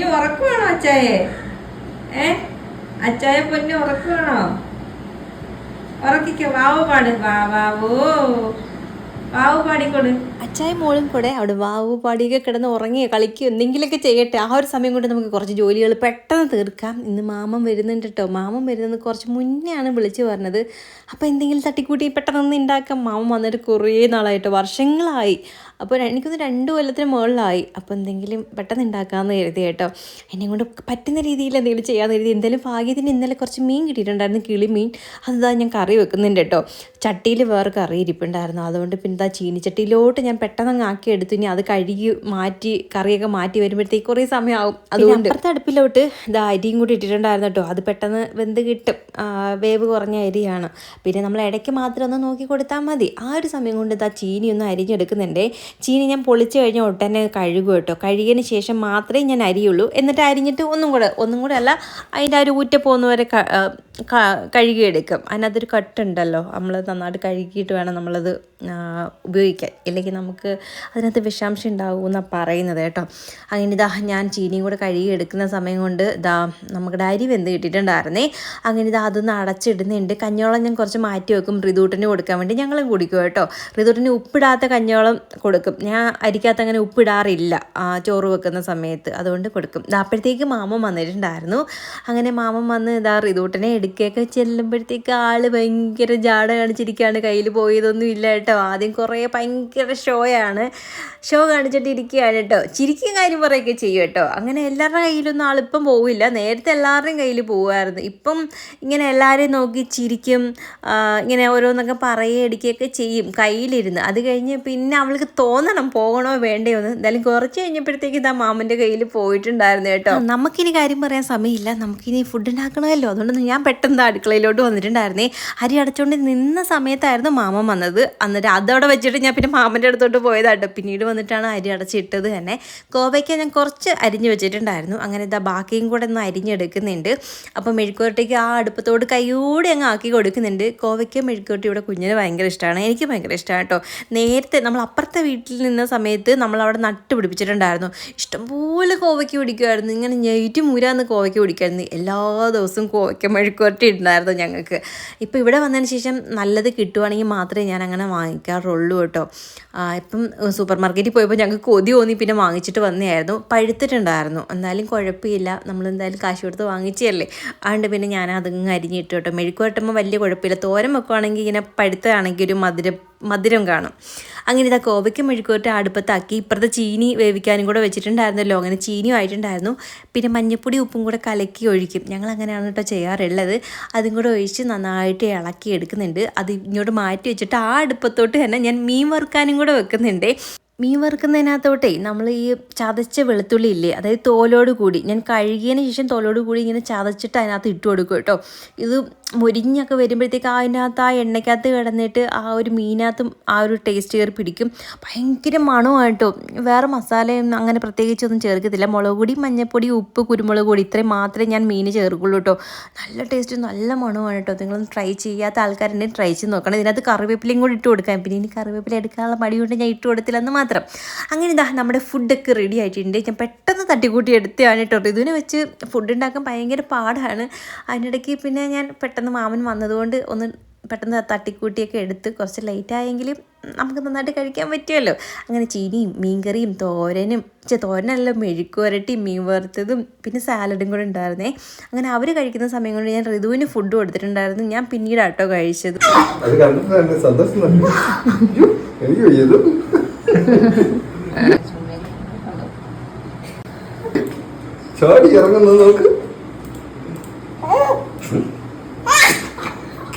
കുഞ്ഞു ഉറക്കുവാണോ അച്ചായെ? അച്ചായ പൊന്നു ഉറക്കുവാണോ? ഉറക്കിക്കോ, വാവു പാട്, വാവോ വാവു പാടിക്കോട്. അച്ചായ മോളും കൂടെ അവിടെ വാവു പാടിയൊക്കെ കിടന്ന് ഉറങ്ങിയോ കളിക്കുകയോ എന്തെങ്കിലുമൊക്കെ ചെയ്യട്ടെ. ആ ഒരു സമയം കൊണ്ട് നമുക്ക് കുറച്ച് ജോലികൾ പെട്ടെന്ന് തീർക്കാം. ഇന്ന് മാമൻ വരുന്നുണ്ട് കേട്ടോ. മാമൻ വരുന്നത് കുറച്ച് മുന്നെയാണ് വിളിച്ച് പറഞ്ഞത്. അപ്പോൾ എന്തെങ്കിലും തട്ടിക്കൂട്ടി പെട്ടെന്ന് ഉണ്ടാക്കാം. മാമൻ വന്നിട്ട് കുറേ നാളായിട്ടോ, വർഷങ്ങളായി. അപ്പോൾ എനിക്കൊന്ന് 2 കൊല്ലത്തിന് മുകളിലായി. അപ്പോൾ എന്തെങ്കിലും പെട്ടെന്ന് ഉണ്ടാക്കാമെന്ന് കരുതി കേട്ടോ. എന്നെ കൊണ്ട് പറ്റുന്ന രീതിയിൽ എന്തെങ്കിലും ചെയ്യാമെന്ന് കരുതി. എന്തായാലും ഭാഗ്യത്തിന് ഇന്നലെ കുറച്ച് മീൻ കിട്ടിയിട്ടുണ്ടായിരുന്നു, കിളിമീൻ. അതാ ഞാൻ കറി വെക്കുന്നുണ്ട് കേട്ടോ. ചട്ടിയിൽ വേറെ കറി ഇരിപ്പുണ്ടായിരുന്നു. അതുകൊണ്ട് പിന്നെ ഇതാ ചീനിച്ചട്ടിയിലോട്ട് ഞാൻ പെട്ടെന്ന് അങ്ങ് ആക്കി എടുത്തു. ഇനി അത് കഴുകി മാറ്റി കറിയൊക്കെ മാറ്റി വരുമ്പോഴത്തേക്ക് കുറേ സമയമാവും. അതുകൊണ്ട് അപ്പുറത്തെ അടുപ്പിലോട്ട് ഇതാ അരിയും കൂടി ഇട്ടിട്ടുണ്ടായിരുന്നു കേട്ടോ. അത് പെട്ടെന്ന് വെന്ത് കിട്ടും. വേവ് കുറഞ്ഞ അരിയാണ്. പിന്നെ നമ്മൾ ഇടയ്ക്ക് മാത്രം ഒന്ന് നോക്കി കൊടുത്താൽ മതി. ആ ഒരു സമയം കൊണ്ട് ഇതാ ചീനി ഒന്ന് അരിഞ്ഞെടുക്കുന്നുണ്ട്. ചീനി ഞാൻ പൊളിച്ച് കഴിഞ്ഞാൽ ഒട്ടന്നെ കഴുകും കേട്ടോ. കഴുകിയതിന് ശേഷം മാത്രമേ ഞാൻ അരിയുള്ളൂ. എന്നിട്ട് അരിഞ്ഞിട്ട് ഒന്നും കൂടെ അല്ല, അതിൻ്റെ ആ ഒരു ഊറ്റ പോകുന്നവരെ കഴുകിയെടുക്കും. അതിനകത്തൊരു കട്ടുണ്ടല്ലോ, നമ്മൾ നന്നായിട്ട് കഴുകിയിട്ട് വേണം നമ്മളത് ഉപയോഗിക്കാൻ. ഇല്ലെങ്കിൽ നമുക്ക് അതിനകത്ത് വിഷാംശം ഉണ്ടാവും എന്നാണ് പറയുന്നത് കേട്ടോ. അങ്ങനെ ഇതാ ഞാൻ ചീനിയും കൂടെ കഴുകി എടുക്കുന്ന സമയം കൊണ്ട് ഇതാ നമ്മുടെ അരി വെന്ത് കിട്ടിയിട്ടുണ്ടായിരുന്നേ. അങ്ങനെ ഇതാ അതൊന്ന് അടച്ചിടുന്നുണ്ട്. കഞ്ഞോളം ഞാൻ കുറച്ച് മാറ്റി വെക്കും, ഋതുവിന് കൊടുക്കാൻ വേണ്ടി. ഞങ്ങളും കുടിക്കും കേട്ടോ. ഋതുവിന് ഉപ്പിടാത്ത കഞ്ഞോളം കൊടുക്കും. ഞാൻ അരിക്കകത്ത് അങ്ങനെ ഉപ്പിടാറില്ല ചോറ് വെക്കുന്ന സമയത്ത്, അതുകൊണ്ട് കൊടുക്കും. അപ്പോഴത്തേക്ക് മാമൻ വന്നിട്ടുണ്ടായിരുന്നു. അങ്ങനെ മാമൻ വന്ന് ഇതാ ഋതുവിനെ എടുക്കുകയൊക്കെ ചെല്ലുമ്പോഴത്തേക്ക് ആൾ ഭയങ്കര ജാട കാണിച്ചിരിക്കുകയാണ്. കയ്യിൽ പോയതൊന്നും ഇല്ല കേട്ടോ. ആദ്യം കുറേ ഭയങ്കര ഷോ കാണിച്ചിട്ട് ഇരിക്കുകയാണ് കേട്ടോ. ചിരിക്കും കാര്യം പറയുകയൊക്കെ ചെയ്യും കേട്ടോ. അങ്ങനെ എല്ലാവരുടെ കയ്യിലൊന്നും ആളിപ്പം പോവില്ല. നേരത്തെ എല്ലാവരുടെയും കയ്യിൽ പോവുമായിരുന്നു. ഇപ്പം ഇങ്ങനെ എല്ലാവരെയും നോക്കി ചിരിക്കും, ഇങ്ങനെ ഓരോന്നൊക്കെ പറയുകയും എടുക്കുകയൊക്കെ ചെയ്യും കയ്യിലിരുന്ന്. അത് കഴിഞ്ഞ് പിന്നെ അവൾക്ക് തോന്നണം പോകണോ വേണ്ടയോ എന്ന്. എന്തായാലും കുറച്ച് കഴിഞ്ഞപ്പോഴത്തേക്ക് ഇതാ മാമൻ്റെ കയ്യിൽ പോയിട്ടുണ്ടായിരുന്നു കേട്ടോ. നമുക്കിനി കാര്യം പറയാൻ സമയമില്ല, നമുക്കിനി ഫുഡ് ഉണ്ടാക്കണമല്ലോ. അതുകൊണ്ട് ഞാൻ പെട്ടെന്ന് അടുക്കളയിലോട്ട് വന്നിട്ടുണ്ടായിരുന്നേ. അരി അടച്ചുകൊണ്ട് നിന്ന സമയത്തായിരുന്നു മാമൻ വന്നത്. എന്നിട്ട് അതവിടെ വെച്ചിട്ട് ഞാൻ പിന്നെ മാമൻ്റെ അടുത്തോട്ട് പോയതാട്ടോ. പിന്നീട് വന്നിട്ടാണ് അരി അടച്ചിട്ടത് തന്നെ. കോവയ്ക്ക ഞാൻ കുറച്ച് അരിഞ്ഞ് വെച്ചിട്ടുണ്ടായിരുന്നു. അങ്ങനെ ഇതാ ബാക്കിയും കൂടെ ഒന്ന് അരിഞ്ഞെടുക്കുന്നുണ്ട്. അപ്പോൾ മെഴുക്കുവരട്ടിക്ക് ആ അടുപ്പത്തോട് കൈയോടെ അങ്ങ് ആക്കി കൊടുക്കുന്നുണ്ട്. കോവയ്ക്ക മെഴുക്കുവരട്ടി ഇവിടെ കുഞ്ഞിന് ഭയങ്കര ഇഷ്ടമാണ്, എനിക്ക് ഭയങ്കര ഇഷ്ടമാണ് കേട്ടോ. നേരത്തെ നമ്മൾ അപ്പുറത്തെ വീട്ടിൽ നിന്ന സമയത്ത് നമ്മളവിടെ നട്ട് പിടിപ്പിച്ചിട്ടുണ്ടായിരുന്നു. ഇഷ്ടംപോലെ കോവയ്ക്ക പിടിക്കുമായിരുന്നു. ഇങ്ങനെ ഞെയിറ്റ് മൂരാന്ന് കോവയ്ക്ക പിടിക്കുമായിരുന്നു. എല്ലാ ദിവസവും കോവയ്ക്ക മെഴുക്കുവരട്ടി ഉണ്ടായിരുന്നു ഞങ്ങൾക്ക്. ഇപ്പോൾ ഇവിടെ വന്നതിന് ശേഷം നല്ലത് കിട്ടുവാണെങ്കിൽ മാത്രമേ ഞാൻ അങ്ങനെ വാങ്ങിക്കാറുള്ളൂ കേട്ടോ. ഇപ്പം സൂപ്പർ മാർക്കറ്റിൽ പോയപ്പോൾ ഞങ്ങൾക്ക് കൊതി തോന്നി, പിന്നെ വാങ്ങിച്ചിട്ട് വന്നതായിരുന്നു. പഴുത്തിട്ടുണ്ടായിരുന്നു, എന്നാലും കുഴപ്പമില്ല, നമ്മളെന്തായാലും കാശ് കൊടുത്ത് വാങ്ങിച്ചതല്ലേ. അതുകൊണ്ട് പിന്നെ ഞാൻ അതങ്ങ് അരിഞ്ഞിട്ട് കേട്ടോ. മെഴുക്ക് വരട്ടുമ്പോൾ വലിയ കുഴപ്പമില്ല. തോരൻ വെക്കുവാണെങ്കിൽ ഇങ്ങനെ പഴുത്തതാണെങ്കിൽ ഒരു മധുരം കാണും. അങ്ങനെ ഇതാ കോവയ്ക്ക് മെഴുക്കുവരട്ടി അടുപ്പത്താക്കി. ഇപ്പുറത്തെ ചീനി വേവിക്കാനും കൂടെ വെച്ചിട്ടുണ്ടായിരുന്നല്ലോ. അങ്ങനെ ചീനിയും ആയിട്ടുണ്ടായിരുന്നു. പിന്നെ മഞ്ഞപ്പൊടി ഉപ്പും കൂടെ കലക്കി ഒഴിക്കും. ഞങ്ങൾ അങ്ങനെയാണ് കേട്ടോ ചെയ്യാറുള്ളത്. അതും കൂടെ ഒഴിച്ച് നന്നായിട്ട് ഇളക്കി എടുക്കുന്നുണ്ട്. അത് ഇങ്ങോട്ട് മാറ്റി വെച്ചിട്ട് ആ അടുപ്പത്തോട്ട് തന്നെ ഞാൻ മീൻ വറുക്കാനും കൂടെ വെക്കുന്നുണ്ട്. മീൻ വറുക്കുന്നതിനകത്തോട്ടേ നമ്മൾ ഈ ചതച്ച വെളുത്തുള്ളി ഇല്ലേ, അതായത് തോലോട് കൂടി ഞാൻ കഴുകിയതിന് ശേഷം തോലോട് കൂടി ഇങ്ങനെ ചതച്ചിട്ട് അതിനകത്ത് ഇട്ട് കൊടുക്കും കേട്ടോ. ഇത് മുരിഞ്ഞൊക്കെ വരുമ്പോഴത്തേക്ക് അതിനകത്ത് ആ എണ്ണയ്ക്കകത്ത് കിടന്നിട്ട് ആ ഒരു മീനകത്തും ആ ഒരു ടേസ്റ്റ് കയറി പിടിക്കും. ഭയങ്കര മണമായിട്ടോ. വേറെ മസാലയൊന്നും അങ്ങനെ പ്രത്യേകിച്ചൊന്നും ചേർക്കത്തില്ല. മുളക് പൊടി, മഞ്ഞൾപ്പൊടി, ഉപ്പ്, കുരുമുളക് പൊടി ഇത്രയും മാത്രമേ ഞാൻ മീൻ ചേർക്കുള്ളൂ കേട്ടോ. നല്ല ടേസ്റ്റ്, നല്ല മണമാണ് കേട്ടോ. നിങ്ങളൊന്ന് ട്രൈ ചെയ്യാത്ത ആൾക്കാരുണ്ടെങ്കിൽ ട്രൈ ചെയ്ത് നോക്കണം. ഇതിനകത്ത് കറിവേപ്പിലയും കൂടി ഇട്ട് കൊടുക്കാം. പിന്നെ ഇനി കറിവേപ്പില എടുക്കാനുള്ള മടി കൊണ്ട് ഞാൻ ഇട്ട് കൊടുത്തില്ലെന്ന് മാത്രം. അങ്ങനെ ഇതാ നമ്മുടെ ഫുഡൊക്കെ റെഡി ആയിട്ടുണ്ട്. ഞാൻ പെട്ടെന്ന് തട്ടിക്കൂട്ടി എടുത്തതാണ് കേട്ടോ. ഇതിനെ വെച്ച് ഫുഡ് ഉണ്ടാക്കാൻ ഭയങ്കര പാടാണ്. അതിനിടയ്ക്ക് പിന്നെ ഞാൻ പെട്ടെന്ന് മാമൻ വന്നതുകൊണ്ട് ഒന്ന് പെട്ടെന്ന് തട്ടിക്കൂട്ടിയൊക്കെ എടുത്ത് കുറച്ച് ലേറ്റായെങ്കിലും നമുക്ക് നന്നായിട്ട് കഴിക്കാൻ പറ്റുമല്ലോ. അങ്ങനെ ചീനിയും മീൻകറിയും തോരനല്ല മെഴുക്കുവരട്ടിയും മീൻ വറുത്തതും പിന്നെ സാലഡും കൂടെ ഉണ്ടായിരുന്നേ. അങ്ങനെ അവർ കഴിക്കുന്ന സമയം കൊണ്ട് ഞാൻ ഋതുവിന് ഫുഡ് കൊടുത്തിട്ടുണ്ടായിരുന്നു. ഞാൻ പിന്നീട് ആട്ടോ കഴിച്ചത്. ചാടി ഇറങ്ങുന്നത് നോക്ക്.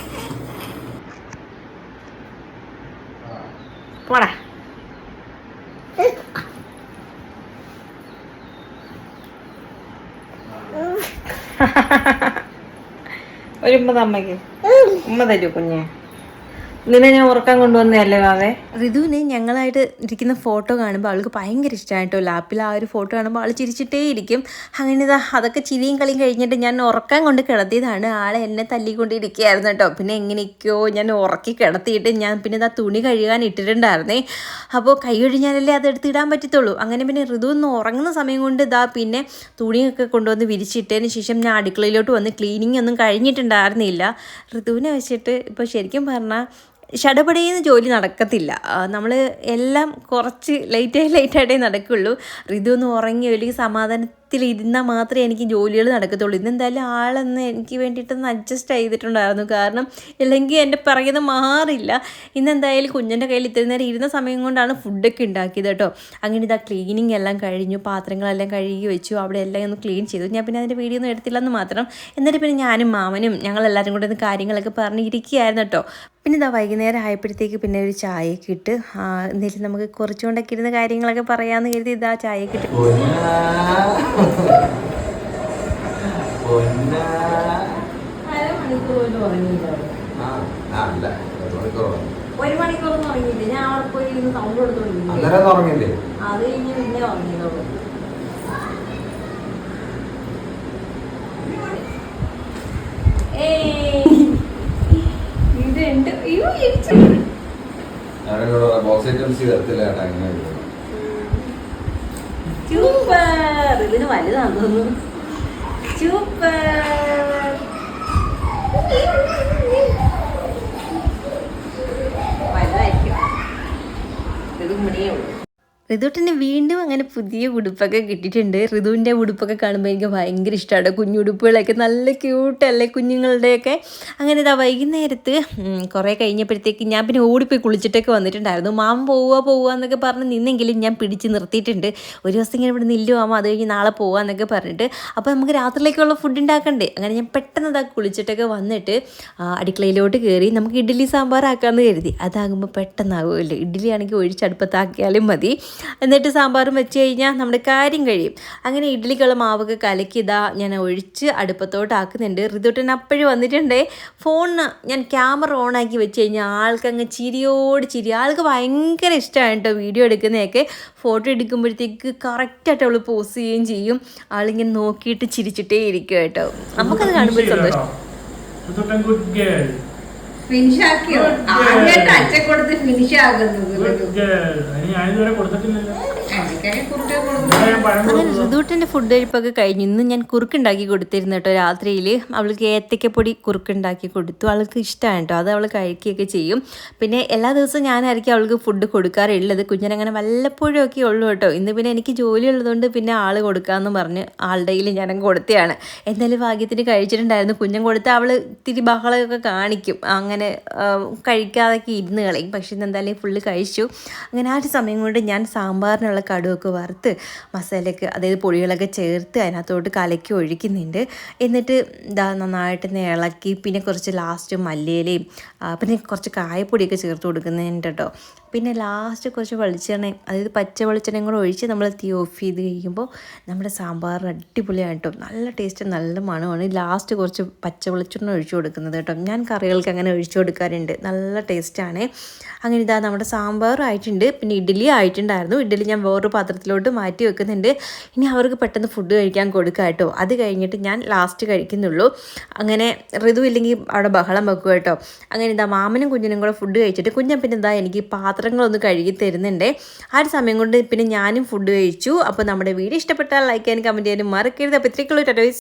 പോടാ. ഒരു ഉമ്മ അമ്മയ്ക്ക് ഉമ്മ തരൂ കുഞ്ഞെ. നിന്നെ ഞാൻ ഉറക്കാൻ കൊണ്ടുവന്നതല്ലേ വാവേ? ഋതുവിന് ഞങ്ങളായിട്ട് ഇരിക്കുന്ന ഫോട്ടോ കാണുമ്പോൾ അവൾക്ക് ഭയങ്കര ഇഷ്ടമായിട്ടോ. ലാപ്പിൽ ആ ഒരു ഫോട്ടോ കാണുമ്പോൾ ആൾ ചിരിച്ചിട്ടേ ഇരിക്കും. അങ്ങനെ ഇതാ അതൊക്കെ ചിരിയും കളിയും കഴിഞ്ഞിട്ട് ഞാൻ ഉറക്കാൻ കൊണ്ട് കിടത്തിയതാണ്. ആളെ എന്നെ തല്ലിക്കൊണ്ടിരിക്കുകയായിരുന്നു കേട്ടോ. പിന്നെ എങ്ങനെയൊക്കെയോ ഞാൻ ഉറക്കി കിടത്തിയിട്ട് ഞാൻ പിന്നെ ഇതാ തുണി കഴുകാൻ ഇട്ടിട്ടുണ്ടായിരുന്നേ. അപ്പോൾ കൈ കഴിഞ്ഞാലല്ലേ അത് എടുത്തിടാൻ പറ്റത്തുള്ളൂ. അങ്ങനെ പിന്നെ ഋതു ഒന്ന് ഉറങ്ങുന്ന സമയം കൊണ്ട് ഇതാ പിന്നെ തുണിയൊക്കെ കൊണ്ടുവന്ന് വിരിച്ചിട്ടതിന് ശേഷം ഞാൻ അടുക്കളയിലോട്ട് വന്ന് ക്ലീനിങ് ഒന്നും കഴിഞ്ഞിട്ടുണ്ടായിരുന്നില്ല. ഋതുവിനെ വെച്ചിട്ട് ഇപ്പോൾ ശരിക്കും പറഞ്ഞാൽ ഷടപടേന്ന് ജോലി നടക്കത്തില്ല. നമ്മൾ എല്ലാം കുറച്ച് ലേറ്റായിട്ടേ നടക്കുള്ളൂ. ഋതു ഒന്ന് ഉറങ്ങി അല്ലെങ്കിൽ സമാധാനത്തിലിരുന്നാൽ മാത്രമേ എനിക്ക് ജോലികൾ നടക്കത്തുള്ളൂ. ഇന്നെന്തായാലും ആളൊന്ന് എനിക്ക് വേണ്ടിയിട്ടൊന്ന് അഡ്ജസ്റ്റ് ചെയ്തിട്ടുണ്ടായിരുന്നു. കാരണം ഇല്ലെങ്കിൽ എൻ്റെ പിറകിൽ മാറില്ല. ഇന്നെന്തായാലും കുഞ്ഞിൻ്റെ കയ്യിൽ ഇത്രയും നേരം ഇരുന്ന സമയം കൊണ്ടാണ് ഫുഡൊക്കെ ഉണ്ടാക്കിയത് കേട്ടോ. അങ്ങനെ ഇതാ ക്ലീനിങ് എല്ലാം കഴിഞ്ഞു, പാത്രങ്ങളെല്ലാം കഴുകി വെച്ചു, അവിടെ എല്ലാം ഒന്ന് ക്ലീൻ ചെയ്തു. ഞാൻ പിന്നെ അതിൻ്റെ വീഡിയോ ഒന്നും എടുത്തില്ലെന്ന് മാത്രം. എന്നിട്ട് പിന്നെ ഞാനും മാമനും ഞങ്ങളെല്ലാവരും കൂടെ ഒന്ന് കാര്യങ്ങളൊക്കെ പറഞ്ഞിരിക്കുകയായിരുന്നു കേട്ടോ. പിന്നെ ഇതാ വൈകുന്നേരം ആയപ്പോഴത്തേക്ക് പിന്നെ ഒരു ചായയൊക്കെ ഇട്ട് എന്തെങ്കിലും നമുക്ക് കുറച്ചുകൊണ്ടൊക്കെ ഇരുന്ന കാര്യങ്ങളൊക്കെ പറയാമെന്ന് കരുതി ഇതാ ചായയൊക്കെ ഇട്ട്. ഒരു മണിക്കൂറൊന്നും ഉറങ്ങിയില്ല. ഞാൻ അവിടെ പോയി ഇരുന്ന് സൗണ്ട് കൊടുത്തോണ്ടിരുന്നു. അത് കഴിഞ്ഞ് പിന്നെ ഉറങ്ങിയതോളൂ. സൂപ്പർ, ഇതിന് വലുതാന്ന് തോന്നുന്നു. സൂപ്പർ. വലുതായിരിക്കും. ഇത് മണിയേ ഉള്ളൂ. ഋതുവിന് വീണ്ടും അങ്ങനെ പുതിയ ഉടുപ്പൊക്കെ കിട്ടിയിട്ടുണ്ട്. ഋതുവിൻ്റെ ഉടുപ്പൊക്കെ കാണുമ്പോൾ എനിക്ക് ഭയങ്കര ഇഷ്ടമാണ്. കുഞ്ഞുടുപ്പുകളൊക്കെ നല്ല ക്യൂട്ടല്ലേ കുഞ്ഞുങ്ങളുടെയൊക്കെ. അങ്ങനെ ഇതാ വൈകുന്നേരത്ത് കുറേ കഴിഞ്ഞപ്പോഴത്തേക്ക് ഞാൻ പിന്നെ ഓടിപ്പോയി കുളിച്ചിട്ടൊക്കെ വന്നിട്ടുണ്ടായിരുന്നു. മാമ പോവുക എന്നൊക്കെ പറഞ്ഞ് നിന്നെങ്കിലും ഞാൻ പിടിച്ച് നിർത്തിയിട്ടുണ്ട്. ഒരു ദിവസം ഇങ്ങനെ ഇവിടെ നില്ലു മാമ, അത് കഴിഞ്ഞ് നാളെ പോകാമെന്നൊക്കെ പറഞ്ഞിട്ട്. അപ്പോൾ നമുക്ക് രാത്രിയിലേക്കുള്ള ഫുഡ് ഉണ്ടാക്കണ്ടേ. അങ്ങനെ ഞാൻ പെട്ടെന്ന് ഇതാ കുളിച്ചിട്ടൊക്കെ വന്നിട്ട് അടുക്കളയിലോട്ട് കയറി നമുക്ക് ഇഡ്ഡലി സാമ്പാർ ആക്കാമെന്ന് കരുതി. അതാകുമ്പോൾ പെട്ടെന്നാകുമല്ലോ. ഇഡ്ഡലി ആണെങ്കിൽ ഒഴിച്ചടുപ്പത്താക്കിയാലും മതി. എന്നിട്ട് സാമ്പാറും വെച്ച് കഴിഞ്ഞാൽ നമ്മുടെ കാര്യം കഴിയും. അങ്ങനെ ഇഡ്ഡലിക്കുള്ള മാവൊക്കെ കലക്കി ഇതാ ഞാൻ ഒഴിച്ച് അടുപ്പത്തോട്ട് ആക്കുന്നുണ്ട്. ഋതുട്ടൻ അപ്പോഴും വന്നിട്ടുണ്ടേ. ഫോണിന് ഞാൻ ക്യാമറ ഓണാക്കി വെച്ച് കഴിഞ്ഞാൽ ആൾക്കങ്ങ് ചിരിയോട് ചിരി. ആൾക്ക് ഭയങ്കര ഇഷ്ടമാണ് കേട്ടോ വീഡിയോ എടുക്കുന്നതൊക്കെ. ഫോട്ടോ എടുക്കുമ്പോഴത്തേക്ക് കറക്റ്റായിട്ട് അവൾ പോസ് ചെയ്യുകയും ചെയ്യും. ആളിങ്ങനെ നോക്കിയിട്ട് ചിരിച്ചിട്ടേ ഇരിക്കും കേട്ടോ. നമുക്കത് കാണുമ്പോൾ സന്തോഷം. ഫിനിഷാക്കിയോ? ആദ്യമായിട്ട് അച്ഛൻ കൊടുത്ത് ഫിനിഷ് ആകുന്നത്. അങ്ങനെ ഋതുവിൻ്റെ ഫുഡ് കഴിപ്പൊക്കെ കഴിഞ്ഞു. ഇന്ന് ഞാൻ കുറുക്കുണ്ടാക്കി കൊടുത്തിരുന്നു കേട്ടോ. രാത്രിയിൽ അവൾക്ക് ഏത്തക്കപ്പൊടി കുറുക്കുണ്ടാക്കി കൊടുത്തു. അവൾക്ക് ഇഷ്ടമാണ് കേട്ടോ. അത് അവൾ കഴിക്കുകയൊക്കെ ചെയ്യും. പിന്നെ എല്ലാ ദിവസവും ഞാനായിരിക്കും അവൾക്ക് ഫുഡ് കൊടുക്കാറുള്ളത്. കുഞ്ഞിനങ്ങനെ വല്ലപ്പോഴും ഒക്കെ ഉള്ളൂ കേട്ടോ. ഇന്ന് പിന്നെ എനിക്ക് ജോലി ഉള്ളതുകൊണ്ട് പിന്നെ ആൾ കൊടുക്കാമെന്ന് പറഞ്ഞ് ആളുടെ കയ്യിൽ ഞാനങ്ങ് കൊടുത്തതാണ്. എന്തായാലും ഭാഗ്യത്തിന് കഴിച്ചിട്ടുണ്ടായിരുന്നു. കുഞ്ഞൻ കൊടുത്ത് അവൾ ഇത്തിരി ബഹളമൊക്കെ കാണിക്കും. അങ്ങനെ കഴിക്കാതൊക്കെ ഇരുന്ന് കളയും. പക്ഷേ എന്തായാലും ഫുള്ള് കഴിച്ചു. അങ്ങനെ ആ ഒരു സമയം കൊണ്ട് ഞാൻ സാമ്പാറിനുള്ള കടുവൊക്കെ വറുത്ത് മസാലയൊക്കെ അതായത് പൊടികളൊക്കെ ചേർത്ത് അതിനകത്തോട്ട് കലക്കി ഒഴിക്കുന്നുണ്ട്. എന്നിട്ട് ഇതാ നന്നായിട്ട് ഇളക്കി പിന്നെ കുറച്ച് ലാസ്റ്റ് മല്ലിയിലയും പിന്നെ കുറച്ച് കായപ്പൊടിയൊക്കെ ചേർത്ത് കൊടുക്കുന്നുണ്ട് കേട്ടോ. പിന്നെ ലാസ്റ്റ് കുറച്ച് വെളിച്ചെണ്ണയും അതായത് പച്ച വെളിച്ചെണ്ണയും കൂടെ ഒഴിച്ച് നമ്മൾ തീ ഓഫ് ചെയ്ത് കഴിയുമ്പോൾ നമ്മുടെ സാമ്പാർ അടിപൊളിയാണ് കേട്ടോ. നല്ല ടേസ്റ്റ് നല്ല മണമാണ്. ലാസ്റ്റ് കുറച്ച് പച്ച വെളിച്ചെണ്ണ ഒഴിച്ചു കൊടുക്കുന്നത് കേട്ടോ. ഞാൻ കറികൾക്ക് അങ്ങനെ ഒഴിച്ചു കൊടുക്കാറുണ്ട്. നല്ല ടേസ്റ്റാണ്. അങ്ങനെ ഇതാ നമ്മുടെ സാമ്പാർ ആയിട്ടുണ്ട്. പിന്നെ ഇഡ്ഡലി ആയിട്ടുണ്ടായിരുന്നു. ഇഡ്ഡലി ഞാൻ വേറൊരു പാത്രത്തിലോട്ട് മാറ്റി വെക്കുന്നുണ്ട്. ഇനി അവർക്ക് പെട്ടെന്ന് ഫുഡ് കഴിക്കാൻ കൊടുക്കുക കേട്ടോ. അത് കഴിഞ്ഞിട്ട് ഞാൻ ലാസ്റ്റ് കഴിക്കുന്നുള്ളൂ. അങ്ങനെ ഋതു ഇല്ലെങ്കിൽ അവിടെ ബഹളം വെക്കുക കേട്ടോ. അങ്ങനെ ഇതാ മാമനും കുഞ്ഞിനും കൂടെ ഫുഡ് കഴിച്ചിട്ട് കുഞ്ഞൻ പിന്നെ എന്താ എനിക്ക് പാത്രങ്ങളൊന്ന് കഴുകി തരുന്നുണ്ട്. ആ ഒരു സമയം കൊണ്ട് പിന്നെ ഞാനും ഫുഡ് കഴിച്ചു. അപ്പോൾ നമ്മുടെ വീഡിയോ ഇഷ്ടപ്പെട്ടാൽ ലൈക്ക് ചെയ്യാനും കമൻറ്റ് ചെയ്യാനും മറക്കരുത്. അപ്പോൾ ഇത്രയ്ക്കുള്ള